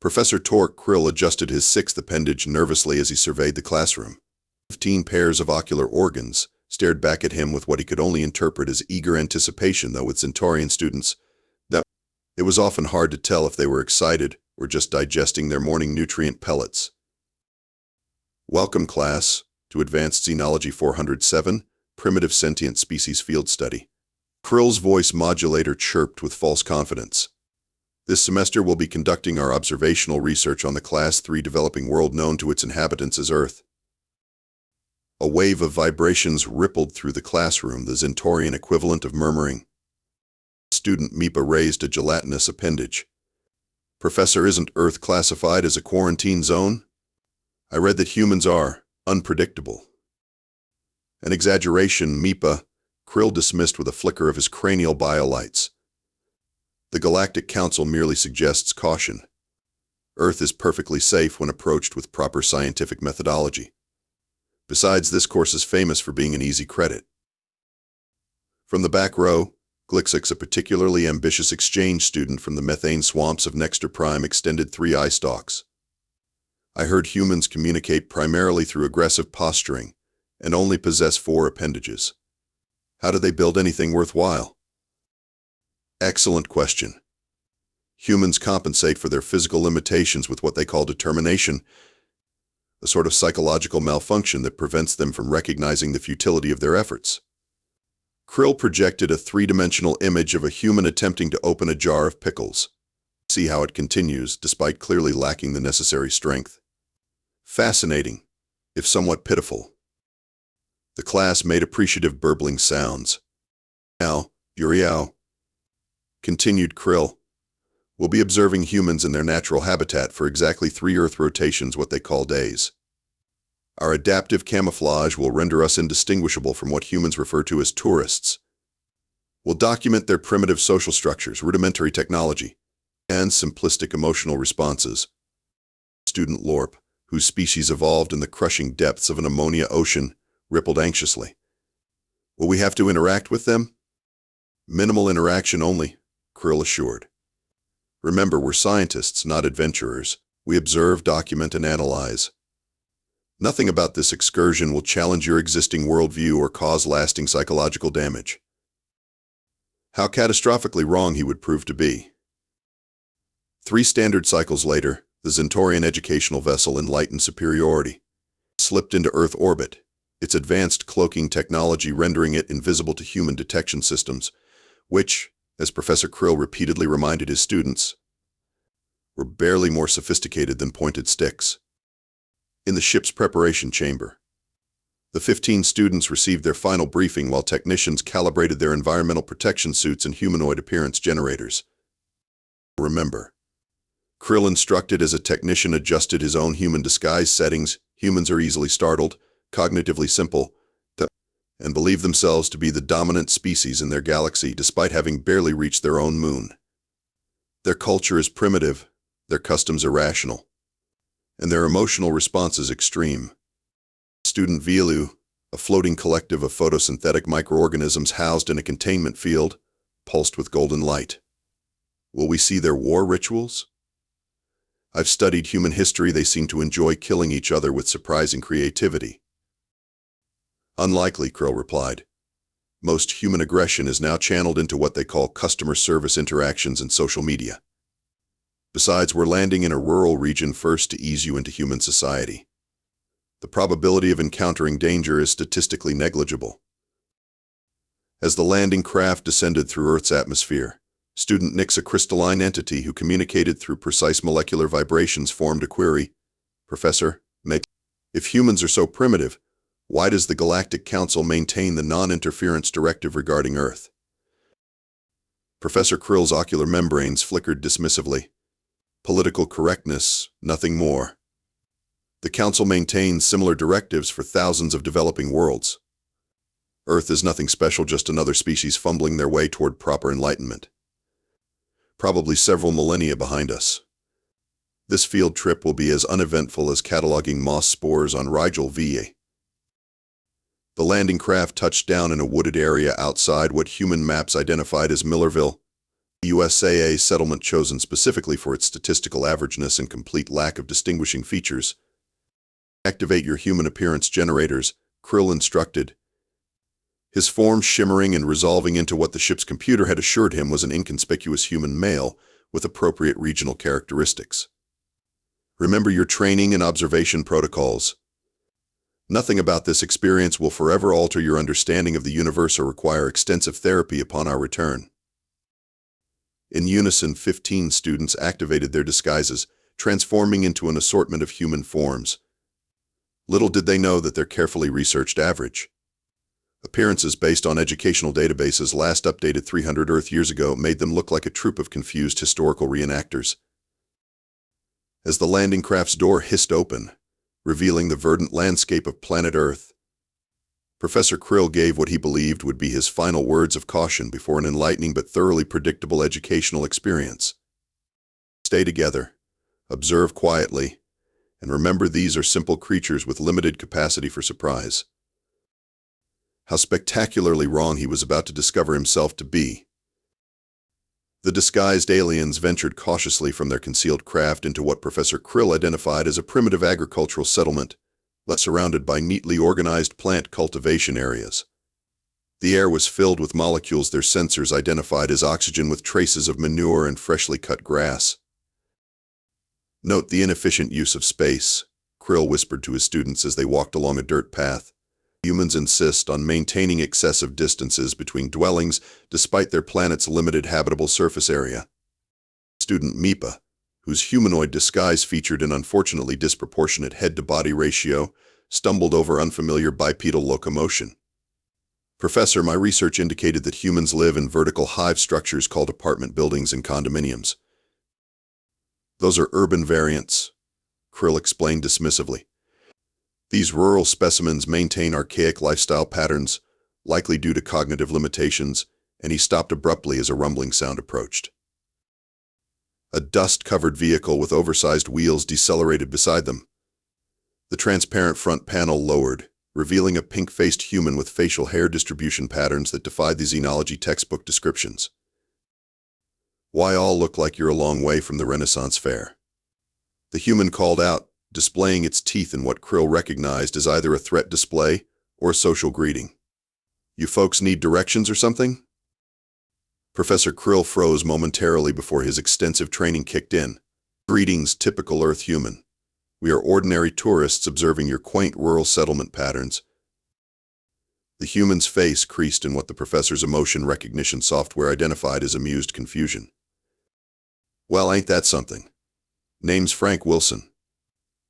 Professor Torq Krill adjusted his sixth appendage nervously as he surveyed the classroom. 15 pairs of ocular organs stared back at him with what he could only interpret as eager anticipation, though with Zentaurian students, it was often hard to tell if they were excited or just digesting their morning nutrient pellets. Welcome, class, to Advanced Xenology 407, Primitive Sentient Species Field Study. Krill's voice modulator chirped with false confidence. This semester we'll be conducting our observational research on the Class 3 developing world known to its inhabitants as Earth. A wave of vibrations rippled through the classroom, the Zentaurian equivalent of murmuring. Student Mipa raised a gelatinous appendage. Professor, isn't Earth classified as a quarantine zone? I read that humans are unpredictable. An exaggeration, Mipa, Krill dismissed with a flicker of his cranial biolights. The Galactic Council merely suggests caution. Earth is perfectly safe when approached with proper scientific methodology. Besides, this course is famous for being an easy credit. From the back row, Glixix, a particularly ambitious exchange student from the methane swamps of Nexter Prime, extended 3 eye stalks. I heard humans communicate primarily through aggressive posturing and only possess 4 appendages. How do they build anything worthwhile? Excellent question. Humans compensate for their physical limitations with what they call determination, a sort of psychological malfunction that prevents them from recognizing the futility of their efforts. Krill projected a 3-dimensional image of a human attempting to open a jar of pickles. See how it continues, despite clearly lacking the necessary strength. Fascinating, if somewhat pitiful. The class made appreciative burbling sounds. Now, Uriao, continued Krill, we'll be observing humans in their natural habitat for exactly 3 Earth rotations, what they call days. Our adaptive camouflage will render us indistinguishable from what humans refer to as tourists. We'll document their primitive social structures, rudimentary technology, and simplistic emotional responses. Student Lorp, whose species evolved in the crushing depths of an ammonia ocean, rippled anxiously. Will we have to interact with them? Minimal interaction only, Krill assured. Remember, we're scientists, not adventurers. We observe, document, and analyze. Nothing about this excursion will challenge your existing worldview or cause lasting psychological damage. How catastrophically wrong he would prove to be. 3 standard cycles later, the Zentaurian educational vessel Enlightened Superiority slipped into Earth orbit, its advanced cloaking technology rendering it invisible to human detection systems, which, as Professor Krill repeatedly reminded his students, were barely more sophisticated than pointed sticks. In the ship's preparation chamber, the 15 students received their final briefing while technicians calibrated their environmental protection suits and humanoid appearance generators. Remember, Krill instructed as a technician adjusted his own human disguise settings. Humans are easily startled, cognitively simple, and believe themselves to be the dominant species in their galaxy despite having barely reached their own moon. Their culture is primitive, their customs irrational, and their emotional responses extreme. Student Vielu, a floating collective of photosynthetic microorganisms housed in a containment field, pulsed with golden light. Will we see their war rituals? I've studied human history. They seem to enjoy killing each other with surprising creativity. Unlikely, Krill replied. Most human aggression is now channeled into what they call customer service interactions and social media. Besides, we're landing in a rural region first to ease you into human society. The probability of encountering danger is statistically negligible. As the landing craft descended through Earth's atmosphere, Student Nix, a crystalline entity who communicated through precise molecular vibrations, formed a query. Professor, if humans are so primitive, why does the Galactic Council maintain the non-interference directive regarding Earth? Professor Krill's ocular membranes flickered dismissively. Political correctness, nothing more. The Council maintains similar directives for thousands of developing worlds. Earth is nothing special, just another species fumbling their way toward proper enlightenment. Probably several millennia behind us. This field trip will be as uneventful as cataloging moss spores on Rigel VA. The landing craft touched down in a wooded area outside what human maps identified as Millerville, The USAA settlement chosen specifically for its statistical averageness and complete lack of distinguishing features. Activate your human appearance generators, Krill instructed, his form shimmering and resolving into what the ship's computer had assured him was an inconspicuous human male with appropriate regional characteristics. Remember your training and observation protocols. Nothing about this experience will forever alter your understanding of the universe or require extensive therapy upon our return. In unison, 15 students activated their disguises, transforming into an assortment of human forms. Little did they know that their carefully researched average appearances based on educational databases last updated 300 Earth years ago made them look like a troupe of confused historical reenactors. As the landing craft's door hissed open, revealing the verdant landscape of planet Earth, Professor Krill gave what he believed would be his final words of caution before an enlightening but thoroughly predictable educational experience. Stay together, observe quietly, and remember these are simple creatures with limited capacity for surprise. How spectacularly wrong he was about to discover himself to be. The disguised aliens ventured cautiously from their concealed craft into what Professor Krill identified as a primitive agricultural settlement, surrounded by neatly organized plant cultivation areas. The air was filled with molecules their sensors identified as oxygen with traces of manure and freshly cut grass. Note the inefficient use of space, Krill whispered to his students as they walked along a dirt path. Humans insist on maintaining excessive distances between dwellings despite their planet's limited habitable surface area. Student Mipa, whose humanoid disguise featured an unfortunately disproportionate head-to-body ratio, stumbled over unfamiliar bipedal locomotion. Professor, my research indicated that humans live in vertical hive structures called apartment buildings and condominiums. Those are urban variants, Krill explained dismissively. These rural specimens maintain archaic lifestyle patterns, likely due to cognitive limitations, and he stopped abruptly as a rumbling sound approached. A dust-covered vehicle with oversized wheels decelerated beside them. The transparent front panel lowered, revealing a pink-faced human with facial hair distribution patterns that defied the xenology textbook descriptions. Why all look like you're a long way from the Renaissance fair? The human called out, displaying its teeth in what Krill recognized as either a threat display or a social greeting. You folks need directions or something? Professor Krill froze momentarily before his extensive training kicked in. Greetings, typical Earth human. We are ordinary tourists observing your quaint rural settlement patterns. The human's face creased in what the professor's emotion recognition software identified as amused confusion. Well, ain't that something? Name's Frank Wilson.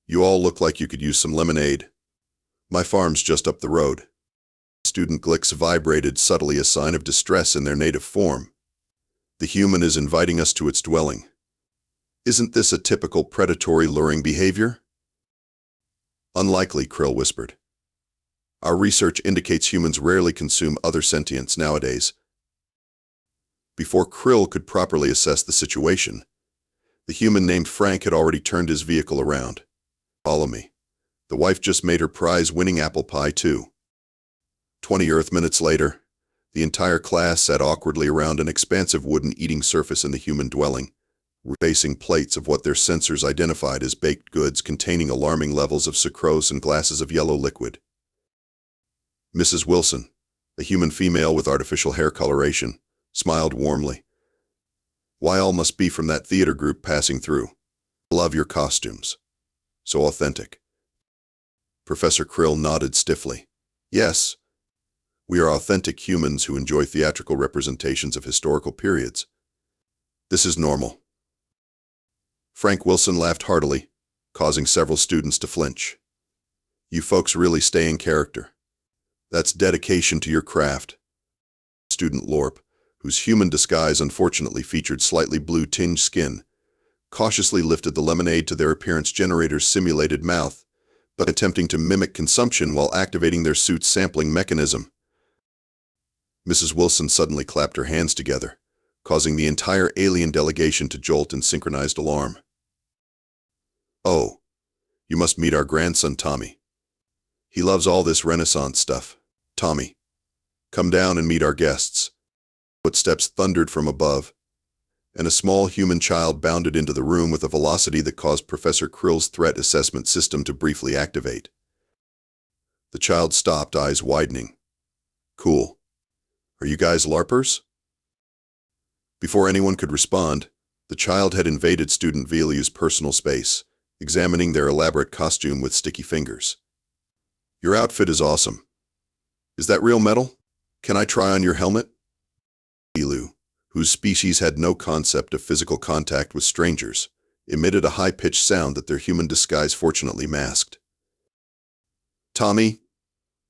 You all look like you could use some lemonade. My farm's just up the road. Student Glicks vibrated subtly, a sign of distress in their native form. The human is inviting us to its dwelling. Isn't this a typical predatory luring behavior? Unlikely, Krill whispered. Our research indicates humans rarely consume other sentients nowadays. Before Krill could properly assess the situation, the human named Frank had already turned his vehicle around. Follow me. The wife just made her prize-winning apple pie, too. 20 Earth minutes later, the entire class sat awkwardly around an expansive wooden eating surface in the human dwelling, facing plates of what their sensors identified as baked goods containing alarming levels of sucrose and glasses of yellow liquid. Mrs. Wilson, a human female with artificial hair coloration, smiled warmly. Why all must be from that theater group passing through. Love your costumes. So authentic. Professor Krill nodded stiffly. Yes, we are authentic humans who enjoy theatrical representations of historical periods. This is normal. Frank Wilson laughed heartily, causing several students to flinch. You folks really stay in character. That's dedication to your craft. Student Lorp, whose human disguise unfortunately featured slightly blue-tinged skin, cautiously lifted the lemonade to their appearance generator's simulated mouth, but attempting to mimic consumption while activating their suit's sampling mechanism. Mrs. Wilson suddenly clapped her hands together, causing the entire alien delegation to jolt in synchronized alarm. Oh, you must meet our grandson Tommy. He loves all this Renaissance stuff. Tommy, come down and meet our guests. Footsteps thundered from above, and a small human child bounded into the room with a velocity that caused Professor Krill's threat assessment system to briefly activate. The child stopped, eyes widening. "Cool. Are you guys LARPers?" Before anyone could respond, the child had invaded student Veliu's personal space, examining their elaborate costume with sticky fingers. "Your outfit is awesome. Is that real metal? Can I try on your helmet?" Velu, whose species had no concept of physical contact with strangers, emitted a high-pitched sound that their human disguise fortunately masked. "Tommy,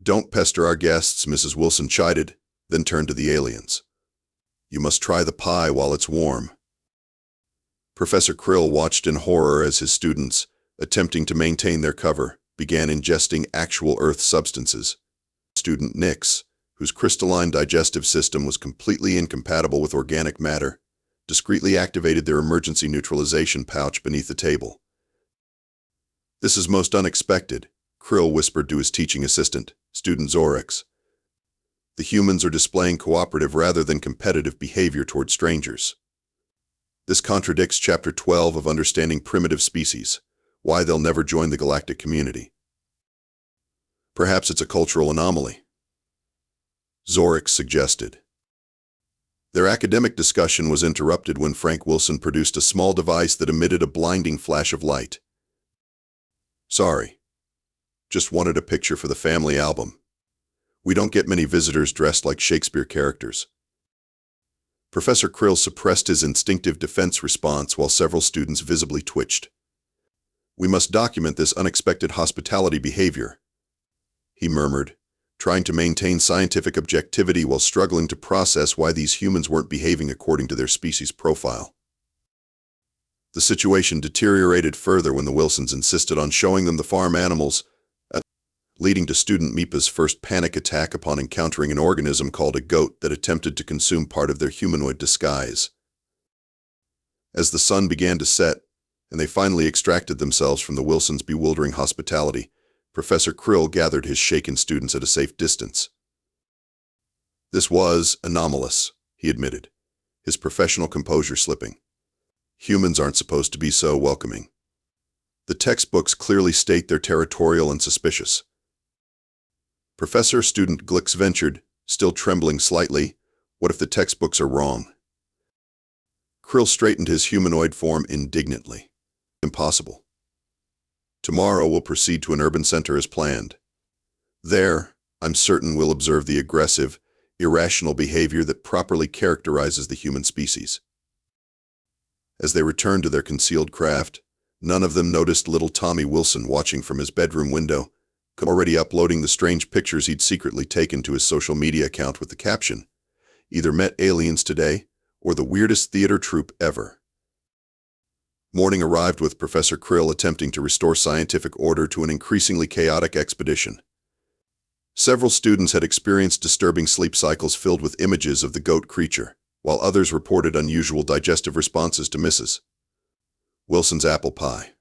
don't pester our guests," Mrs. Wilson chided, then turned to the aliens. "You must try the pie while it's warm." Professor Krill watched in horror as his students, attempting to maintain their cover, began ingesting actual Earth substances. Student Nix, whose crystalline digestive system was completely incompatible with organic matter, discreetly activated their emergency neutralization pouch beneath the table. "This is most unexpected," Krill whispered to his teaching assistant, Student Zorix. "The humans are displaying cooperative rather than competitive behavior toward strangers. This contradicts Chapter 12 of Understanding Primitive Species, why they'll never join the galactic community." "Perhaps it's a cultural anomaly," Zorix suggested. Their academic discussion was interrupted when Frank Wilson produced a small device that emitted a blinding flash of light. "Sorry. Just wanted a picture for the family album. We don't get many visitors dressed like Shakespeare characters." Professor Krill suppressed his instinctive defense response while several students visibly twitched. "We must document this unexpected hospitality behavior," he murmured, trying to maintain scientific objectivity while struggling to process why these humans weren't behaving according to their species profile. The situation deteriorated further when the Wilsons insisted on showing them the farm animals, leading to student Mipa's first panic attack upon encountering an organism called a goat that attempted to consume part of their humanoid disguise. As the sun began to set, and they finally extracted themselves from the Wilsons' bewildering hospitality, Professor Krill gathered his shaken students at a safe distance. "This was anomalous," he admitted, his professional composure slipping. "Humans aren't supposed to be so welcoming. The textbooks clearly state they're territorial and suspicious." Student Glix ventured, still trembling slightly, "What if the textbooks are wrong?" Krill straightened his humanoid form indignantly. "Impossible. Tomorrow we'll proceed to an urban center as planned. There, I'm certain we'll observe the aggressive, irrational behavior that properly characterizes the human species." As they returned to their concealed craft, none of them noticed little Tommy Wilson watching from his bedroom window, already uploading the strange pictures he'd secretly taken to his social media account with the caption, "Either met aliens today, or the weirdest theater troupe ever." Morning arrived with Professor Krill attempting to restore scientific order to an increasingly chaotic expedition. Several students had experienced disturbing sleep cycles filled with images of the goat creature, while others reported unusual digestive responses to Mrs. Wilson's apple pie.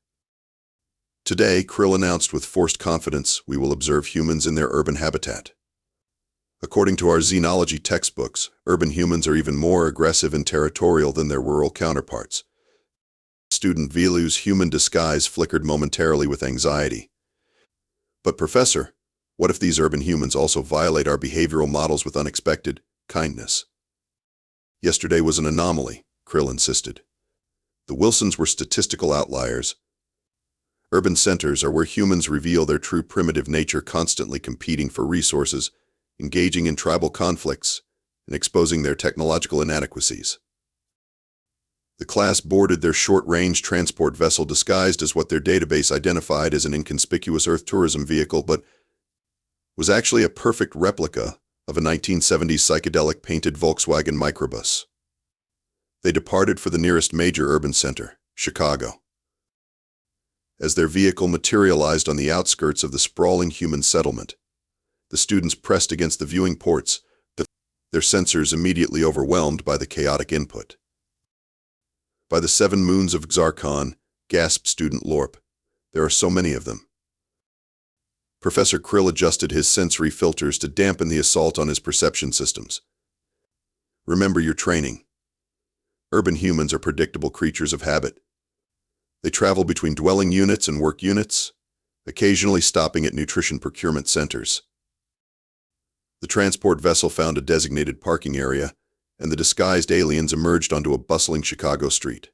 Today, Krill announced with forced confidence, we will observe humans in their urban habitat. According to our xenology textbooks, urban humans are even more aggressive and territorial than their rural counterparts. Student Velu's human disguise flickered momentarily with anxiety. "But Professor, what if these urban humans also violate our behavioral models with unexpected kindness?" "Yesterday was an anomaly," Krill insisted. "The Wilsons were statistical outliers. Urban centers are where humans reveal their true primitive nature, constantly competing for resources, engaging in tribal conflicts, and exposing their technological inadequacies." The class boarded their short-range transport vessel disguised as what their database identified as an inconspicuous Earth tourism vehicle, but was actually a perfect replica of a 1970s psychedelic painted Volkswagen microbus. They departed for the nearest major urban center, Chicago. As their vehicle materialized on the outskirts of the sprawling human settlement, the students pressed against the viewing ports, their sensors immediately overwhelmed by the chaotic input. "By the 7 moons of Xarkon," gasped Student Lorp, "there are so many of them." Professor Krill adjusted his sensory filters to dampen the assault on his perception systems. "Remember your training. Urban humans are predictable creatures of habit. They travel between dwelling units and work units, occasionally stopping at nutrition procurement centers. The transport vessel found a designated parking area, and the disguised aliens emerged onto a bustling Chicago street.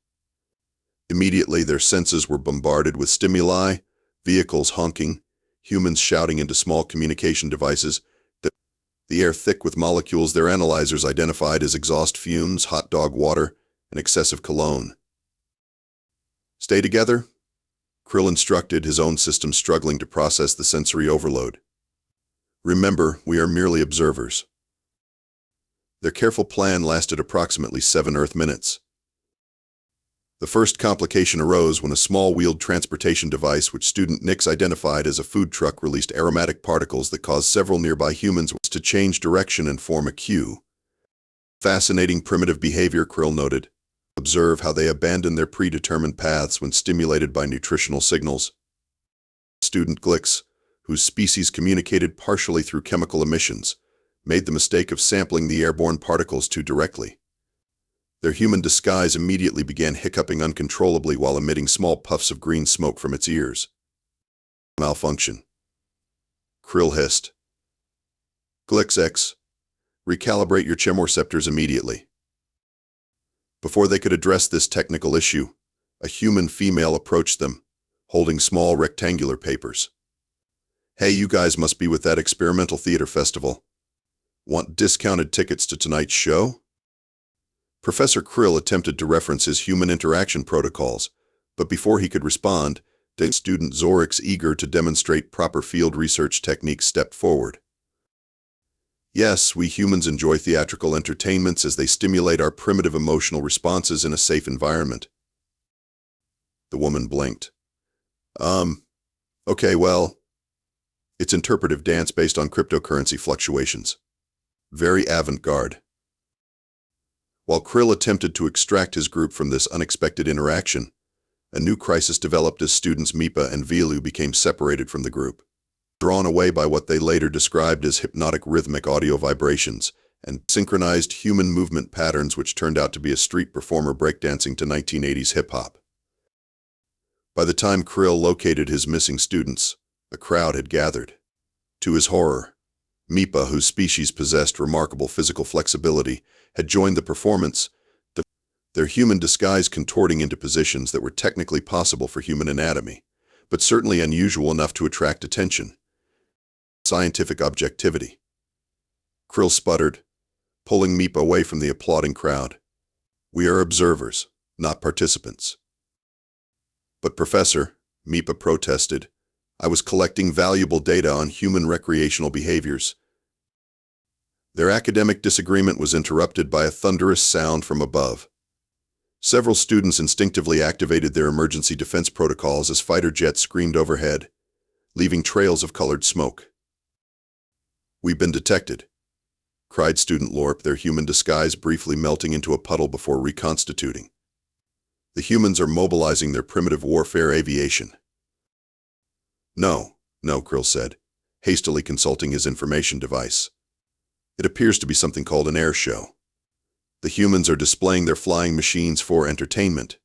Immediately, their senses were bombarded with stimuli, vehicles honking, humans shouting into small communication devices, the air thick with molecules their analyzers identified as exhaust fumes, hot dog water, and excessive cologne. Stay together? Krill instructed, his own system struggling to process the sensory overload. Remember, we are merely observers. Their careful plan lasted approximately 7 Earth minutes. The first complication arose when a small-wheeled transportation device which student Nix identified as a food truck released aromatic particles that caused several nearby humans to change direction and form a queue. Fascinating primitive behavior, Krill noted. Observe how they abandon their predetermined paths when stimulated by nutritional signals. Student Glix, whose species communicated partially through chemical emissions, made the mistake of sampling the airborne particles too directly. Their human disguise immediately began hiccuping uncontrollably while emitting small puffs of green smoke from its ears. Malfunction. Krill hissed. Glix, recalibrate your chemoreceptors immediately. Before they could address this technical issue, a human female approached them, holding small rectangular papers. Hey, you guys must be with that experimental theater festival. Want discounted tickets to tonight's show? Professor Krill attempted to reference his human interaction protocols, but before he could respond, the student Zorix, eager to demonstrate proper field research techniques, stepped forward. Yes, we humans enjoy theatrical entertainments as they stimulate our primitive emotional responses in a safe environment. The woman blinked. Okay, well, it's interpretive dance based on cryptocurrency fluctuations. Very avant-garde. While Krill attempted to extract his group from this unexpected interaction, a new crisis developed as students Mipa and Vilu became separated from the group, drawn away by what they later described as hypnotic rhythmic audio vibrations and synchronized human movement patterns, which turned out to be a street performer breakdancing to 1980s hip-hop. By the time Krill located his missing students, a crowd had gathered. To his horror, Mipa, whose species possessed remarkable physical flexibility, had joined the performance, their human disguise contorting into positions that were technically possible for human anatomy, but certainly unusual enough to attract attention. Scientific objectivity. Krill sputtered, pulling Mipa away from the applauding crowd. We are observers, not participants. But Professor, Mipa protested, I was collecting valuable data on human recreational behaviors. Their academic disagreement was interrupted by a thunderous sound from above. Several students instinctively activated their emergency defense protocols as fighter jets screamed overhead, leaving trails of colored smoke. We've been detected, cried student Lorp, their human disguise briefly melting into a puddle before reconstituting. The humans are mobilizing their primitive warfare aviation. No, Krill said, hastily consulting his information device. It appears to be something called an air show. The humans are displaying their flying machines for entertainment.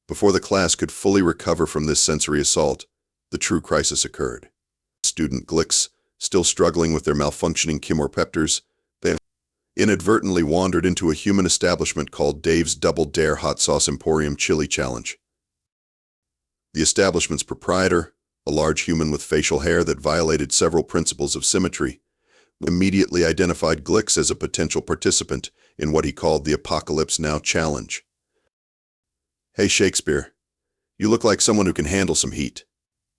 Before the class could fully recover from this sensory assault, the true crisis occurred. Student Glix, still struggling with their malfunctioning chemoreceptors, they inadvertently wandered into a human establishment called Dave's Double Dare Hot Sauce Emporium Chili Challenge. The establishment's proprietor, a large human with facial hair that violated several principles of symmetry, immediately identified Glix as a potential participant in what he called the Apocalypse Now Challenge. Hey Shakespeare, you look like someone who can handle some heat.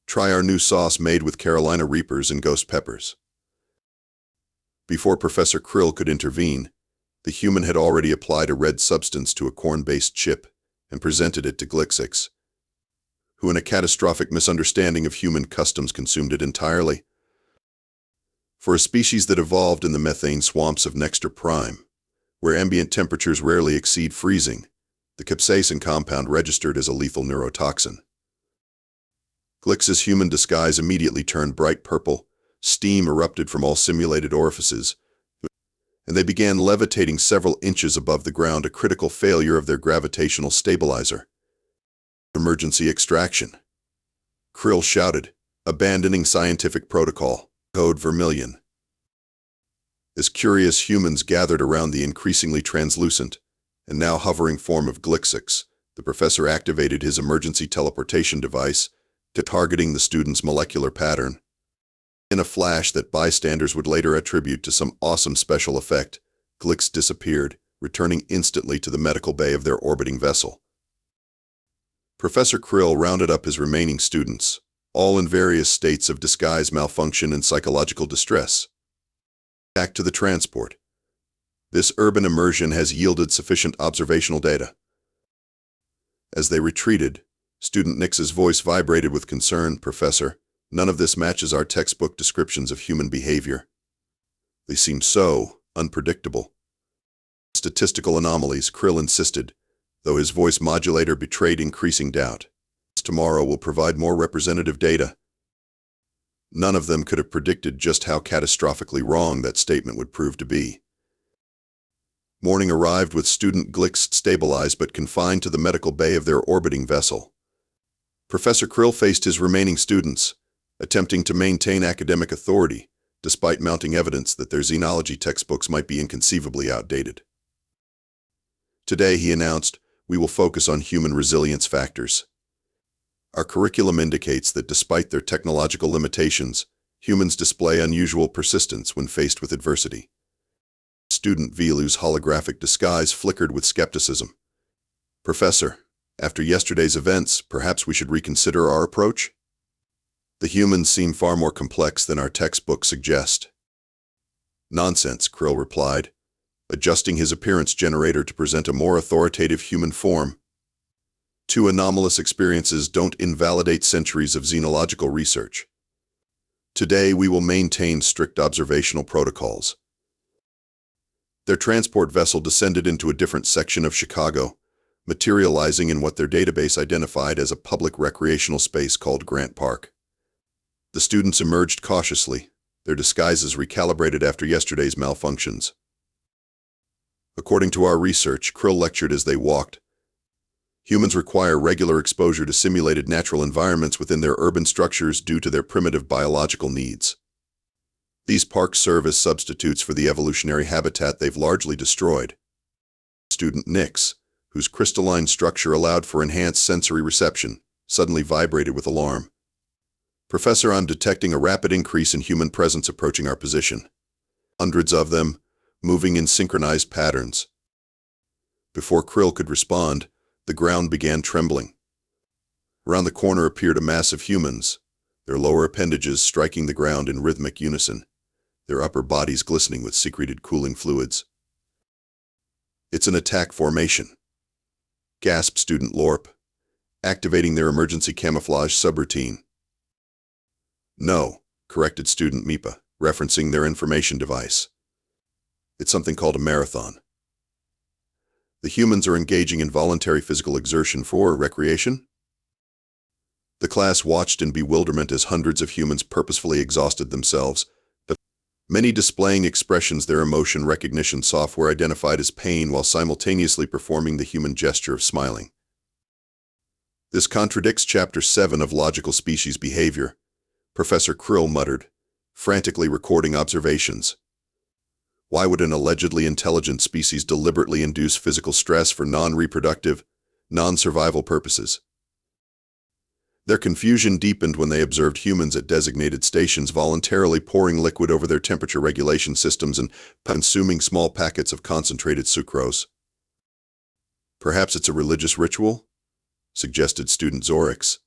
Try our new sauce made with Carolina Reapers and ghost peppers. Before Professor Krill could intervene, the human had already applied a red substance to a corn-based chip and presented it to Glixix, who in a catastrophic misunderstanding of human customs consumed it entirely. For a species that evolved in the methane swamps of Nexter Prime, where ambient temperatures rarely exceed freezing, the capsaicin compound registered as a lethal neurotoxin. Glix's human disguise immediately turned bright purple, steam erupted from all simulated orifices, and they began levitating several inches above the ground, a critical failure of their gravitational stabilizer. Emergency extraction. Krill shouted, abandoning scientific protocol. Code Vermilion. As curious humans gathered around the increasingly translucent and now hovering form of Glixix, the professor activated his emergency teleportation device, targeting the student's molecular pattern. In a flash that bystanders would later attribute to some awesome special effect, Glix disappeared, returning instantly to the medical bay of their orbiting vessel. Professor Krill rounded up his remaining students, all in various states of disguise malfunction and psychological distress. Back to the transport. This urban immersion has yielded sufficient observational data. As they retreated, Student Nix's voice vibrated with concern. Professor, none of this matches our textbook descriptions of human behavior. They seem so unpredictable. Statistical anomalies, Krill insisted, though his voice modulator betrayed increasing doubt. Tomorrow will provide more representative data. None of them could have predicted just how catastrophically wrong that statement would prove to be. Morning arrived with student Glix stabilized but confined to the medical bay of their orbiting vessel. Professor Krill faced his remaining students, attempting to maintain academic authority, despite mounting evidence that their xenology textbooks might be inconceivably outdated. Today, he announced, we will focus on human resilience factors. Our curriculum indicates that despite their technological limitations, humans display unusual persistence when faced with adversity. Student Vilu's holographic disguise flickered with skepticism. Professor, after yesterday's events, perhaps we should reconsider our approach? The humans seem far more complex than our textbooks suggest. Nonsense, Krill replied, adjusting his appearance generator to present a more authoritative human form. Two anomalous experiences don't invalidate centuries of xenological research. Today, we will maintain strict observational protocols. Their transport vessel descended into a different section of Chicago, materializing in what their database identified as a public recreational space called Grant Park. The students emerged cautiously, their disguises recalibrated after yesterday's malfunctions. According to our research, Krill lectured as they walked, humans require regular exposure to simulated natural environments within their urban structures due to their primitive biological needs. These parks serve as substitutes for the evolutionary habitat they've largely destroyed. Student Nix, whose crystalline structure allowed for enhanced sensory reception, suddenly vibrated with alarm. Professor, I'm detecting a rapid increase in human presence approaching our position. Hundreds of them, moving in synchronized patterns. Before Krill could respond, the ground began trembling. Around the corner appeared a mass of humans, their lower appendages striking the ground in rhythmic unison, their upper bodies glistening with secreted cooling fluids. It's an attack formation, gasped Student Lorp, activating their emergency camouflage subroutine. No, corrected Student Mipa, referencing their information device. It's something called a marathon. The humans are engaging in voluntary physical exertion for recreation? The class watched in bewilderment as hundreds of humans purposefully exhausted themselves, but many displaying expressions their emotion recognition software identified as pain while simultaneously performing the human gesture of smiling. This contradicts Chapter 7 of Logical Species Behavior, Professor Krill muttered, frantically recording observations. Why would an allegedly intelligent species deliberately induce physical stress for non-reproductive, non-survival purposes? Their confusion deepened when they observed humans at designated stations voluntarily pouring liquid over their temperature regulation systems and consuming small packets of concentrated sucrose. Perhaps it's a religious ritual? Suggested Student Zorix.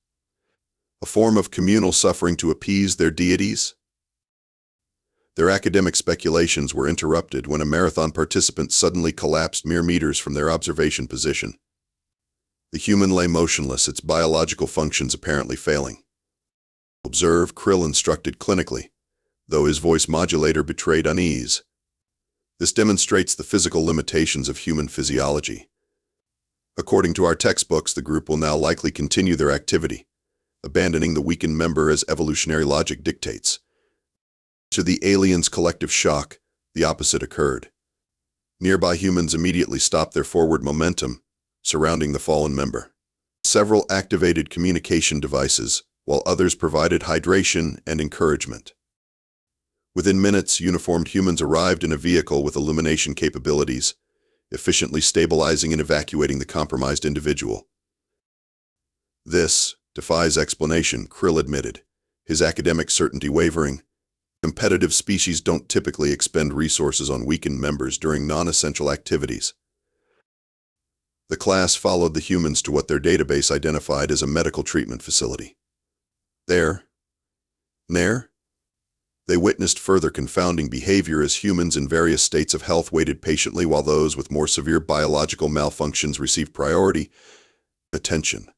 A form of communal suffering to appease their deities? Their academic speculations were interrupted when a marathon participant suddenly collapsed mere meters from their observation position. The human lay motionless, its biological functions apparently failing. Observe, Krill instructed clinically, though his voice modulator betrayed unease. This demonstrates the physical limitations of human physiology. According to our textbooks, the group will now likely continue their activity, abandoning the weakened member as evolutionary logic dictates. To the aliens' collective shock, the opposite occurred. Nearby humans immediately stopped their forward momentum, surrounding the fallen member. Several activated communication devices, while others provided hydration and encouragement. Within minutes, uniformed humans arrived in a vehicle with illumination capabilities, efficiently stabilizing and evacuating the compromised individual. This defies explanation, Krill admitted, his academic certainty wavering. Competitive species don't typically expend resources on weakened members during non-essential activities. The class followed the humans to what their database identified as a medical treatment facility. There, they witnessed further confounding behavior as humans in various states of health waited patiently while those with more severe biological malfunctions received priority attention.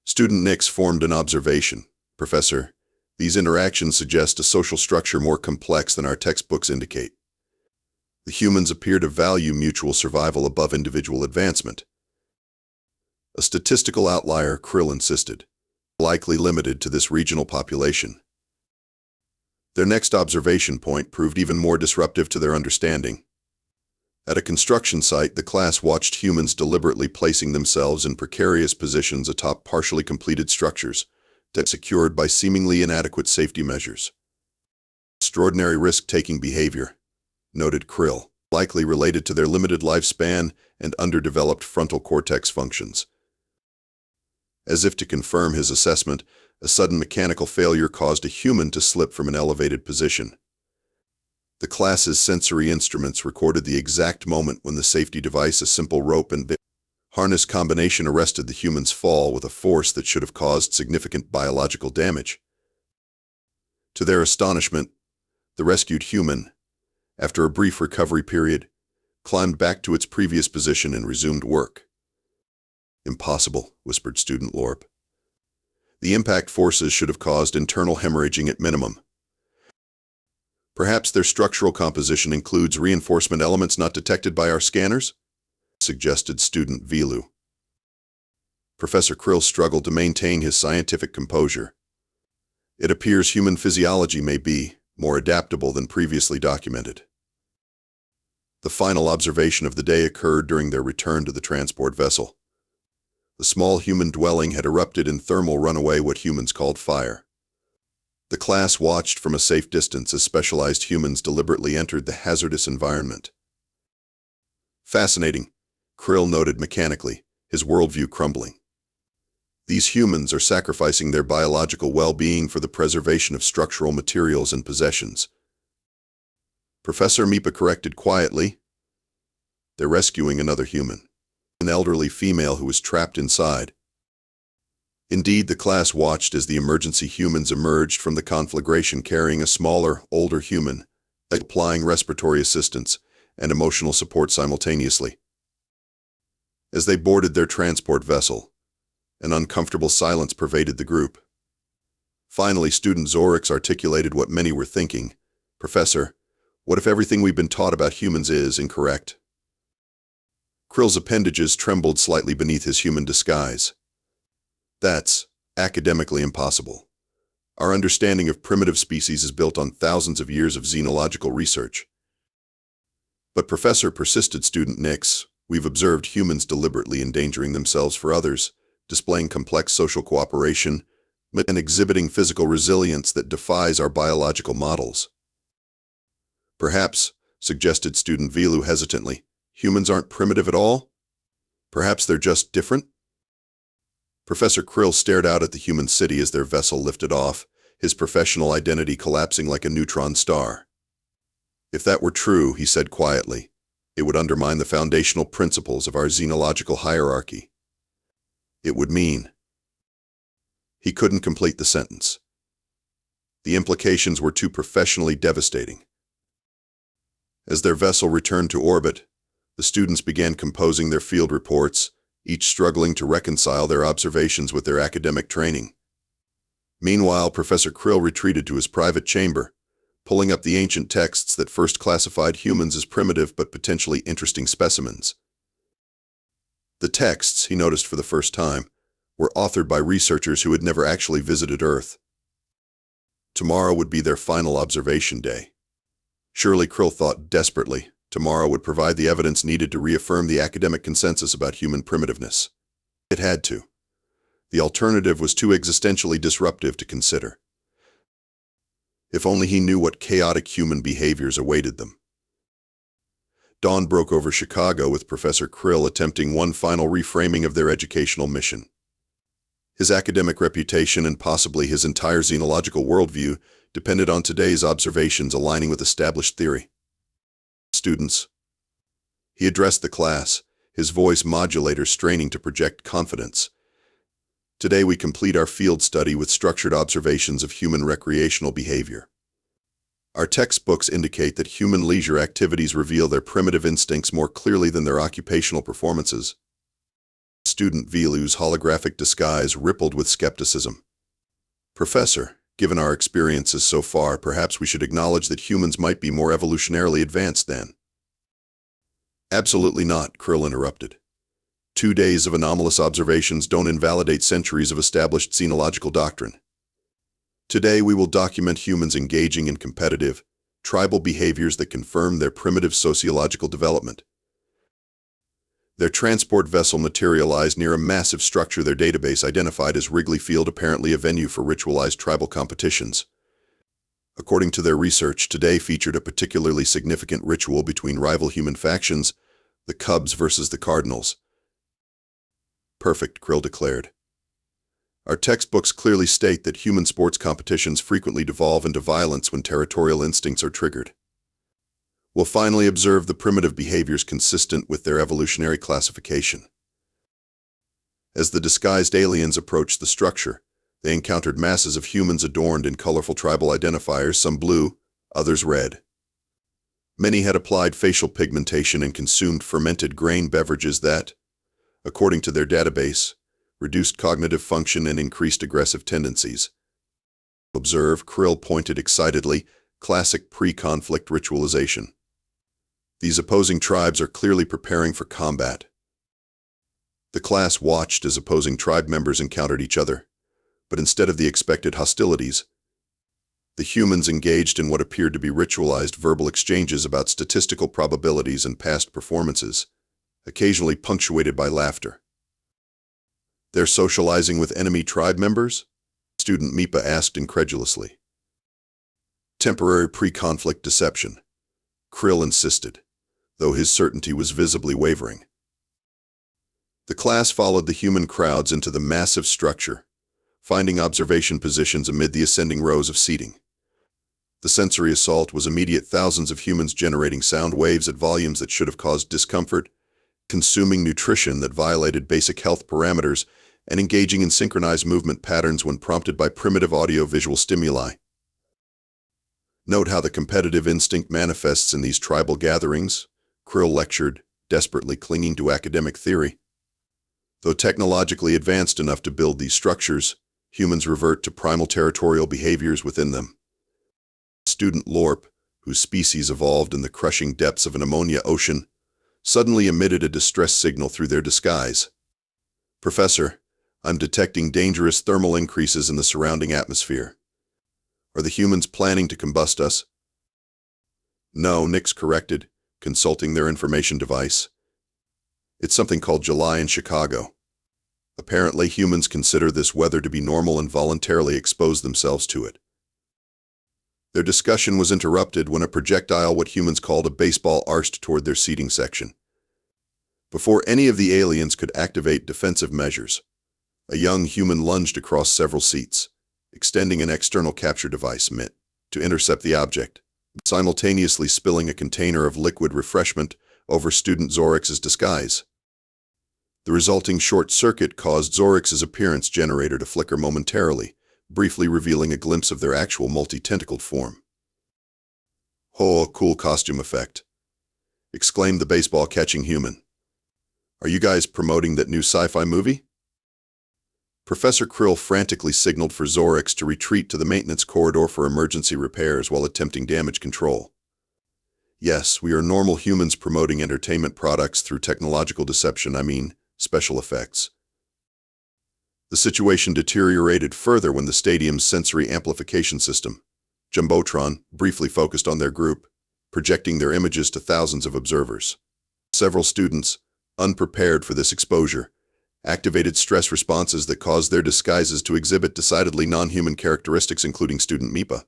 Student Nix formed an observation. Professor, these interactions suggest a social structure more complex than our textbooks indicate. The humans appear to value mutual survival above individual advancement. A statistical outlier, Krill insisted, likely limited to this regional population. Their next observation point proved even more disruptive to their understanding. At a construction site, the class watched humans deliberately placing themselves in precarious positions atop partially completed structures, secured by seemingly inadequate safety measures. Extraordinary risk-taking behavior, noted Krill, likely related to their limited lifespan and underdeveloped frontal cortex functions. As if to confirm his assessment, a sudden mechanical failure caused a human to slip from an elevated position. The class's sensory instruments recorded the exact moment when the safety device, a simple rope and harness combination, arrested the human's fall with a force that should have caused significant biological damage. To their astonishment, the rescued human, after a brief recovery period, climbed back to its previous position and resumed work. Impossible, whispered Student Lorp. The impact forces should have caused internal hemorrhaging at minimum. Perhaps their structural composition includes reinforcement elements not detected by our scanners? Suggested Student Vilu. Professor Krill struggled to maintain his scientific composure. It appears human physiology may be more adaptable than previously documented. The final observation of the day occurred during their return to the transport vessel. The small human dwelling had erupted in thermal runaway, what humans called fire. The class watched from a safe distance as specialized humans deliberately entered the hazardous environment. Fascinating, Krill noted mechanically, his worldview crumbling. These humans are sacrificing their biological well-being for the preservation of structural materials and possessions. Professor Mipa corrected quietly. They're rescuing another human, an elderly female who was trapped inside. Indeed, the class watched as the emergency humans emerged from the conflagration carrying a smaller, older human, applying respiratory assistance and emotional support simultaneously. As they boarded their transport vessel, an uncomfortable silence pervaded the group. Finally, Student Zorix articulated what many were thinking. Professor, what if everything we've been taught about humans is incorrect? Krill's appendages trembled slightly beneath his human disguise. That's academically impossible. Our understanding of primitive species is built on thousands of years of xenological research. But Professor, persisted Student Nix, we've observed humans deliberately endangering themselves for others, displaying complex social cooperation, and exhibiting physical resilience that defies our biological models. Perhaps, suggested Student Vilu hesitantly, humans aren't primitive at all? Perhaps they're just different? Professor Krill stared out at the human city as their vessel lifted off, his professional identity collapsing like a neutron star. If that were true, he said quietly, it would undermine the foundational principles of our xenological hierarchy. It would mean... He couldn't complete the sentence. The implications were too professionally devastating. As their vessel returned to orbit, the students began composing their field reports, each struggling to reconcile their observations with their academic training. Meanwhile, Professor Krill retreated to his private chamber, pulling up the ancient texts that first classified humans as primitive but potentially interesting specimens. The texts, he noticed for the first time, were authored by researchers who had never actually visited Earth. Tomorrow would be their final observation day. Surely, Krill thought desperately, Tomorrow would provide the evidence needed to reaffirm the academic consensus about human primitiveness. It had to. The alternative was too existentially disruptive to consider. If only he knew what chaotic human behaviors awaited them. Dawn broke over Chicago with Professor Krill attempting one final reframing of their educational mission. His academic reputation and possibly his entire xenological worldview depended on today's observations aligning with established theory. Students. He addressed the class, his voice modulator straining to project confidence. Today we complete our field study with structured observations of human recreational behavior. Our textbooks indicate that human leisure activities reveal their primitive instincts more clearly than their occupational performances. Student Vilu's holographic disguise rippled with skepticism. Professor, given our experiences so far, perhaps we should acknowledge that humans might be more evolutionarily advanced than. Absolutely not, Krill interrupted. 2 days of anomalous observations don't invalidate centuries of established xenological doctrine. Today we will document humans engaging in competitive, tribal behaviors that confirm their primitive sociological development. Their transport vessel materialized near a massive structure their database identified as Wrigley Field, apparently a venue for ritualized tribal competitions. According to their research, today featured a particularly significant ritual between rival human factions, the Cubs versus the Cardinals. Perfect, Krill declared. Our textbooks clearly state that human sports competitions frequently devolve into violence when territorial instincts are triggered. We'll finally observe the primitive behaviors consistent with their evolutionary classification. As the disguised aliens approached the structure, they encountered masses of humans adorned in colorful tribal identifiers, some blue, others red. Many had applied facial pigmentation and consumed fermented grain beverages that, according to their database, reduced cognitive function and increased aggressive tendencies. Observe, Krill pointed excitedly, classic pre-conflict ritualization. These opposing tribes are clearly preparing for combat. The class watched as opposing tribe members encountered each other, but instead of the expected hostilities, the humans engaged in what appeared to be ritualized verbal exchanges about statistical probabilities and past performances, occasionally punctuated by laughter. They're socializing with enemy tribe members? Student Mipa asked incredulously. Temporary pre-conflict deception, Krill insisted, though his certainty was visibly wavering. The class followed the human crowds into the massive structure, finding observation positions amid the ascending rows of seating. The sensory assault was immediate, thousands of humans generating sound waves at volumes that should have caused discomfort, consuming nutrition that violated basic health parameters, and engaging in synchronized movement patterns when prompted by primitive audio-visual stimuli. Note how the competitive instinct manifests in these tribal gatherings, Krill lectured, desperately clinging to academic theory. Though technologically advanced enough to build these structures, humans revert to primal territorial behaviors within them. Student Lorp, whose species evolved in the crushing depths of an ammonia ocean, suddenly emitted a distress signal through their disguise. Professor, I'm detecting dangerous thermal increases in the surrounding atmosphere. Are the humans planning to combust us? No, Nix corrected, consulting their information device. It's something called July in Chicago. Apparently, humans consider this weather to be normal and voluntarily expose themselves to it. Their discussion was interrupted when a projectile, what humans called a baseball, arced toward their seating section. Before any of the aliens could activate defensive measures, a young human lunged across several seats, extending an external capture device, MIT, to intercept the object, simultaneously spilling a container of liquid refreshment over student Zorix's disguise. The resulting short circuit caused Zorix's appearance generator to flicker momentarily, briefly revealing a glimpse of their actual multi-tentacled form. "Oh, a cool costume effect," exclaimed the baseball-catching human. "Are you guys promoting that new sci-fi movie?" Professor Krill frantically signaled for Zorix to retreat to the maintenance corridor for emergency repairs while attempting damage control. "Yes, we are normal humans promoting entertainment products through technological deception, special effects." The situation deteriorated further when the stadium's sensory amplification system, Jumbotron, briefly focused on their group. projecting their images to thousands of observers. Several students, unprepared for this exposure, activated stress responses that caused their disguises to exhibit decidedly non-human characteristics, including student Mipa,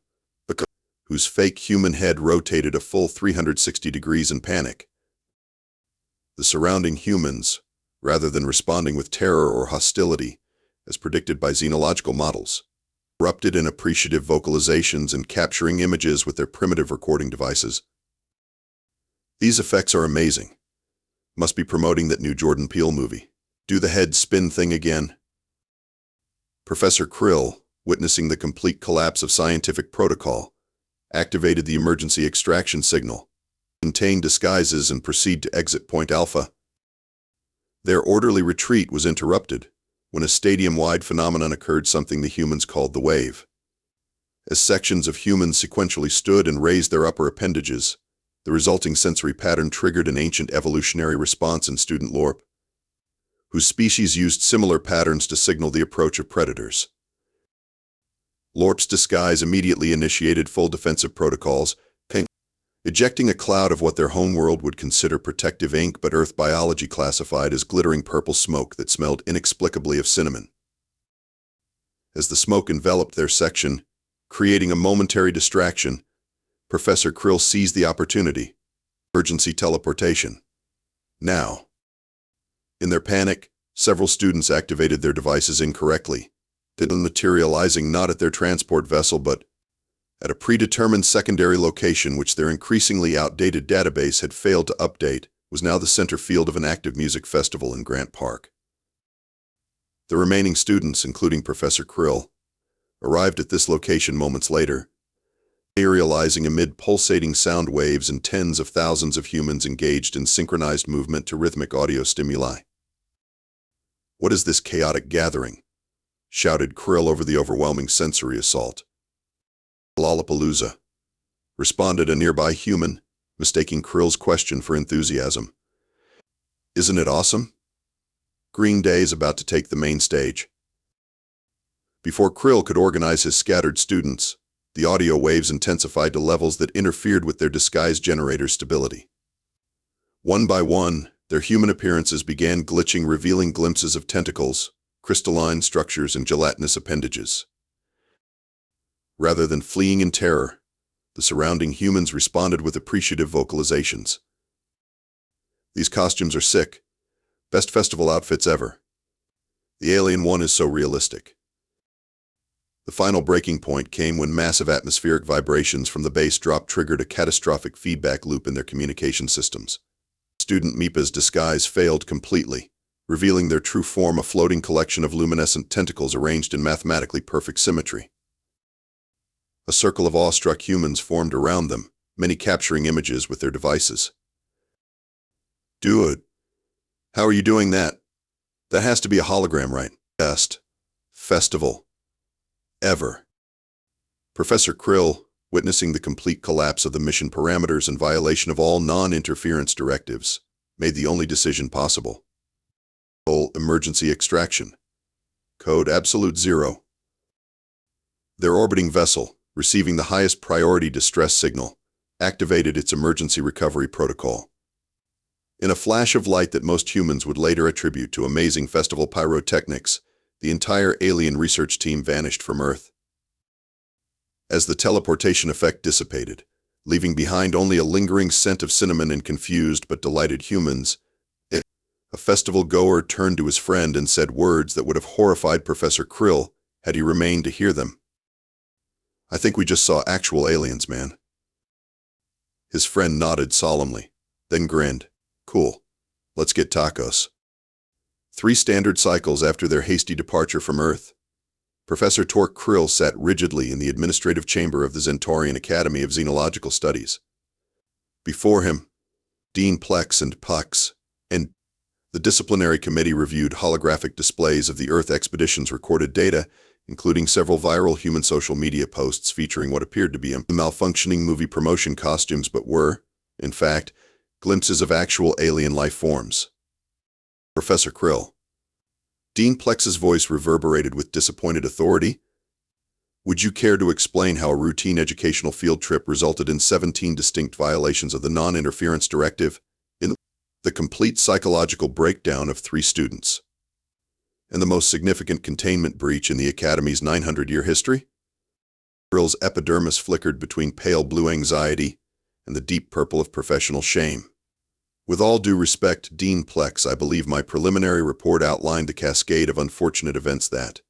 whose fake human head rotated a full 360 degrees in panic. The surrounding humans, rather than responding with terror or hostility, as predicted by xenological models, erupted in appreciative vocalizations and capturing images with their primitive recording devices. These effects are amazing. Must be promoting that new Jordan Peele movie. Do the head spin thing again. Professor Krill, witnessing the complete collapse of scientific protocol, activated the emergency extraction signal, maintained disguises, and proceed to exit Point Alpha. Their orderly retreat was interrupted when a stadium-wide phenomenon occurred, something the humans called the wave. As sections of humans sequentially stood and raised their upper appendages, the resulting sensory pattern triggered an ancient evolutionary response in student Lorp, whose species used similar patterns to signal the approach of predators. Lorp's disguise immediately initiated full defensive protocols, ejecting a cloud of what their homeworld would consider protective ink but Earth biology classified as glittering purple smoke that smelled inexplicably of cinnamon. As the smoke enveloped their section, creating a momentary distraction, Professor Krill seized the opportunity. Emergency teleportation. Now. In their panic, several students activated their devices incorrectly, materializing not at their transport vessel but at a predetermined secondary location which their increasingly outdated database had failed to update, was now the center field of an active music festival in Grant Park. The remaining students, including Professor Krill, arrived at this location moments later, materializing amid pulsating sound waves and tens of thousands of humans engaged in synchronized movement to rhythmic audio stimuli. "What is this chaotic gathering?" shouted Krill over the overwhelming sensory assault. "Lollapalooza," responded a nearby human, mistaking Krill's question for enthusiasm. "Isn't it awesome? Green Day's about to take the main stage." Before Krill could organize his scattered students, the audio waves intensified to levels that interfered with their disguise generator's stability. One by one, their human appearances began glitching, revealing glimpses of tentacles, crystalline structures, and gelatinous appendages. Rather than fleeing in terror, the surrounding humans responded with appreciative vocalizations. "These costumes are sick. Best festival outfits ever. The alien one is so realistic." The final breaking point came when massive atmospheric vibrations from the bass drop triggered a catastrophic feedback loop in their communication systems. Student Mipa's disguise failed completely, revealing their true form, a floating collection of luminescent tentacles arranged in mathematically perfect symmetry. A circle of awestruck humans formed around them, many capturing images with their devices. "Dude, how are you doing that? That has to be a hologram, right?" "Best festival ever." Professor Krill, witnessing the complete collapse of the mission parameters and violation of all non-interference directives, made the only decision possible. Emergency extraction. Code Absolute 0. Their orbiting vessel, receiving the highest priority distress signal, activated its emergency recovery protocol. In a flash of light that most humans would later attribute to amazing festival pyrotechnics, the entire alien research team vanished from Earth. As the teleportation effect dissipated, leaving behind only a lingering scent of cinnamon and confused but delighted humans, a festival-goer turned to his friend and said words that would have horrified Professor Krill had he remained to hear them. "I think we just saw actual aliens, man." His friend nodded solemnly, then grinned. "Cool. Let's get tacos." 3 standard cycles after their hasty departure from Earth, Professor Torq Krill sat rigidly in the administrative chamber of the Zentaurian Academy of Xenological Studies. Before him, Dean Plex and Pux, and the disciplinary committee reviewed holographic displays of the Earth expedition's recorded data, including several viral human social media posts featuring what appeared to be malfunctioning movie promotion costumes but were, in fact, glimpses of actual alien life forms. "Professor Krill." Dean Plex's voice reverberated with disappointed authority. Would you care to explain how a routine educational field trip resulted in 17 distinct violations of the non-interference directive? In the complete psychological breakdown of 3 students, and the most significant containment breach in the Academy's 900-year history? Krill's epidermis flickered between pale blue anxiety and the deep purple of professional shame. With all due respect, Dean Plex, I believe my preliminary report outlined the cascade of unfortunate events that—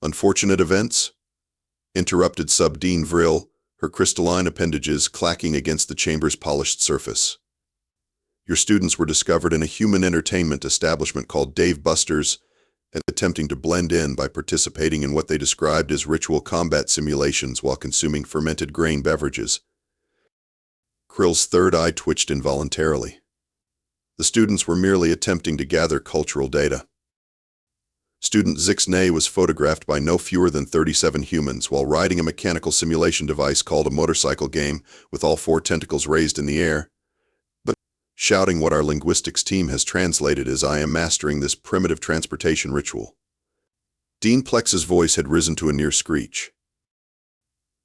Unfortunate events? Interrupted Sub-Dean Vril, her crystalline appendages clacking against the chamber's polished surface. Your students were discovered in a human entertainment establishment called Dave Buster's and attempting to blend in by participating in what they described as ritual combat simulations while consuming fermented grain beverages. Krill's third eye twitched involuntarily. The students were merely attempting to gather cultural data. Student Zixnay was photographed by no fewer than 37 humans while riding a mechanical simulation device called a motorcycle game with all 4 tentacles raised in the air, but shouting what our linguistics team has translated as "I am mastering this primitive transportation ritual." Dean Plex's voice had risen to a near screech.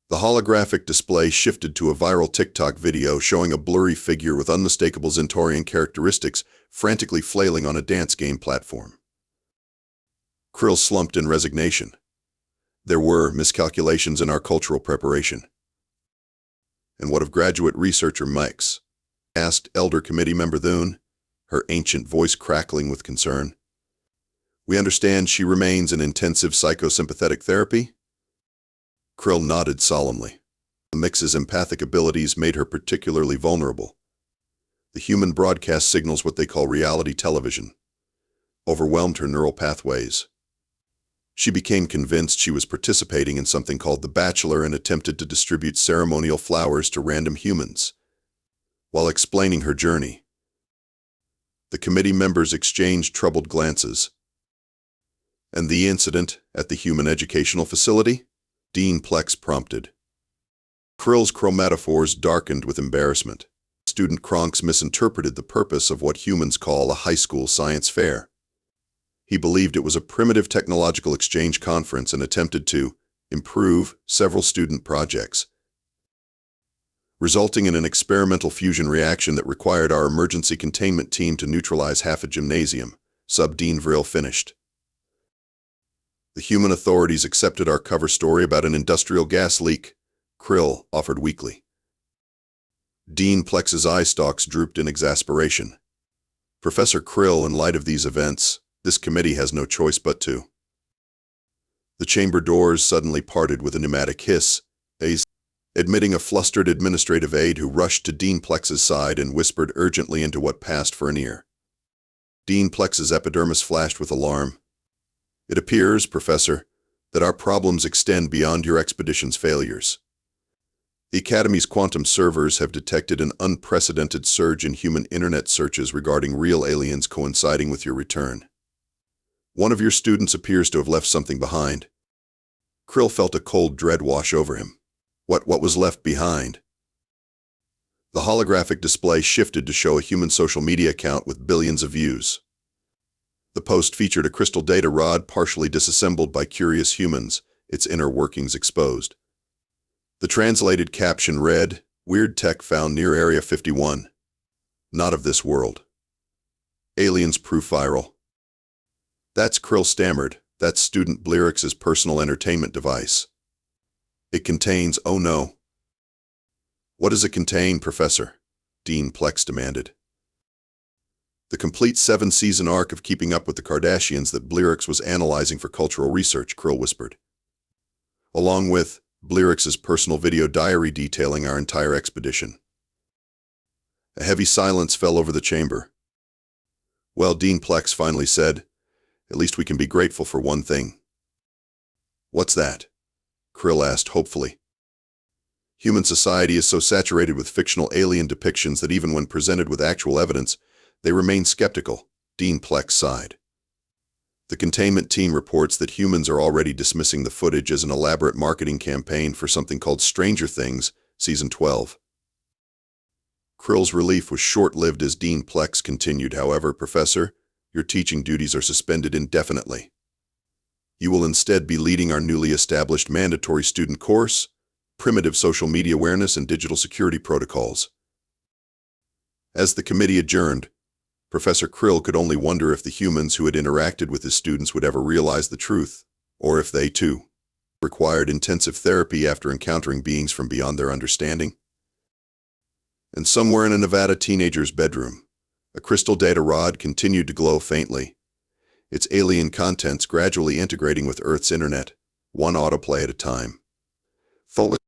The holographic display shifted to a viral TikTok video showing a blurry figure with unmistakable Zentaurian characteristics frantically flailing on a dance game platform. Krill slumped in resignation. There were miscalculations in our cultural preparation. "And what of graduate researcher Mike's?" asked Elder Committee Member Thune, her ancient voice crackling with concern. "We understand she remains in intensive psychosympathetic therapy?" Krill nodded solemnly. Mix's empathic abilities made her particularly vulnerable. The human broadcast signals, what they call reality television, overwhelmed her neural pathways. She became convinced she was participating in something called The Bachelor and attempted to distribute ceremonial flowers to random humans. While explaining her journey, the committee members exchanged troubled glances. "And the incident at the human educational facility?" Dean Plex prompted. Krill's chromatophores darkened with embarrassment. Student Kronks misinterpreted the purpose of what humans call a high school science fair. He believed it was a primitive technological exchange conference and attempted to improve several student projects, resulting in an experimental fusion reaction that required our emergency containment team to neutralize half a gymnasium. Sub-Dean Vril finished. "The human authorities accepted our cover story about an industrial gas leak," Krill offered weakly. Dean Plex's eye stalks drooped in exasperation. "Professor Krill, in light of these events, this committee has no choice but to—" The chamber doors suddenly parted with a pneumatic hiss, admitting a flustered administrative aide who rushed to Dean Plex's side and whispered urgently into what passed for an ear. Dean Plex's epidermis flashed with alarm. "It appears, Professor, that our problems extend beyond your expedition's failures. The Academy's quantum servers have detected an unprecedented surge in human internet searches regarding real aliens coinciding with your return. One of your students appears to have left something behind." Krill felt a cold dread wash over him. What was left behind? The holographic display shifted to show a human social media account with billions of views. The post featured a crystal data rod partially disassembled by curious humans, its inner workings exposed. The translated caption read, "Weird tech found near Area 51. Not of this world. Aliens proof viral." "That's," Krill stammered, "that's student Blyrix's personal entertainment device. It contains—" "Oh no." "What does it contain, Professor?" Dean Plex demanded. "The complete 7-season arc of Keeping Up with the Kardashians that Blyrix was analyzing for cultural research," Krill whispered. "Along with Blyrix's personal video diary detailing our entire expedition." A heavy silence fell over the chamber. "Well," Dean Plex finally said, "at least we can be grateful for one thing." "What's that?" Krill asked hopefully. "Human society is so saturated with fictional alien depictions that even when presented with actual evidence, they remain skeptical," Dean Plex sighed. "The containment team reports that humans are already dismissing the footage as an elaborate marketing campaign for something called Stranger Things, Season 12. Krill's relief was short-lived as Dean Plex continued, "However, Professor, your teaching duties are suspended indefinitely." You will instead be leading our newly established mandatory student course, Primitive Social Media Awareness and Digital Security Protocols. As the committee adjourned, Professor Krill could only wonder if the humans who had interacted with his students would ever realize the truth, or if they, too, required intensive therapy after encountering beings from beyond their understanding. And somewhere in a Nevada teenager's bedroom, a crystal data rod continued to glow faintly, its alien contents gradually integrating with Earth's internet, one autoplay at a time.